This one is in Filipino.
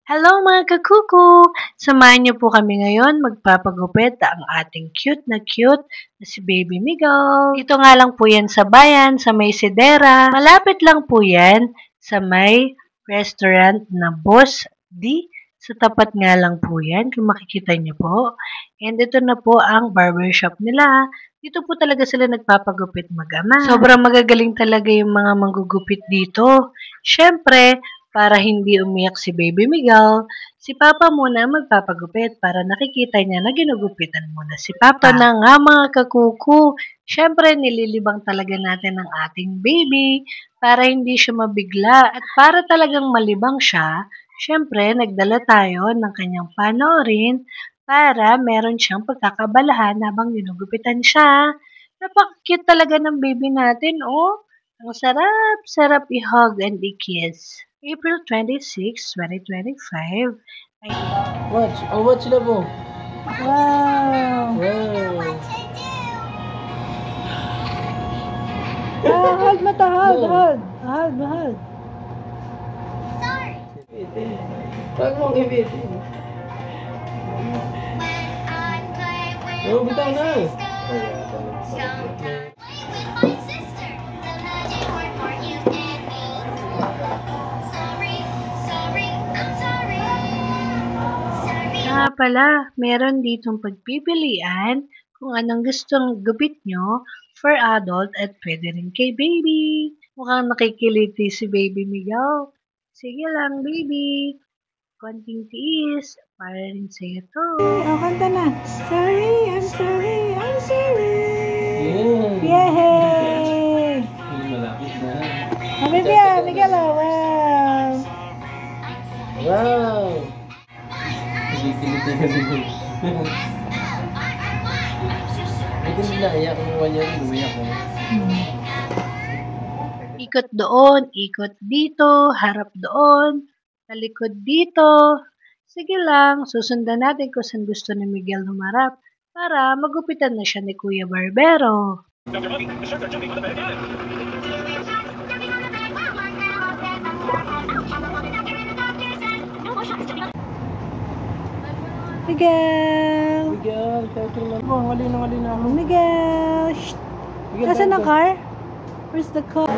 Hello mga kakuku! Samahan niyo po kami ngayon magpapagupit ang ating cute na si Baby Miguel. Dito nga lang po yan sa bayan, sa may Sidera. Malapit lang po yan sa may restaurant na Boss D. Sa tapat nga lang po yan, kung makikita niyo po. And ito na po ang barbershop nila. Dito po talaga sila nagpapagupit mag-ama. Sobrang magagaling talaga yung mga manggugupit dito. Siyempre, para hindi umiyak si Baby Miguel, si Papa muna magpapagupit para nakikita niya na ginugupitan muna si Papa. Ito na nga mga kakuku, syempre nililibang talaga natin ang ating baby para hindi siya mabigla at para talagang malibang siya, syempre nagdala tayo ng kanyang panoorin para meron siyang pagkakabalahan habang ginugupitan siya. Napaka-cute talaga ng baby natin, oh. Ang sarap i-hug and i-kiss. April 26, 2025. Watch sila po. Wow! Hold mo to, hold. Sorry. Wag mong ibitin. Oh, bitaw na. Pala, meron ditong pagpipilian kung anong gustong gupit nyo for adult at pwede rin kay baby. Mukhang nakikiliti si Baby Miguel. Sige lang, baby. Konting tiis, para rin sa'yo to. Kanta na. Sorry, I'm sorry. Yay! Malapit na. Miguel, wow! Wow! Kiliti kasi mo. Hindi nila iyak mo niya rin. Umiyak mo. Ikot doon, ikot dito, harap doon, talikod dito. Sige lang, susundan natin kung saan gusto ni Miguel humarap para magupitan na siya ni Kuya Barbero. Miguel! Halina ako. Miguel! Nasaan ang car? Where's the car?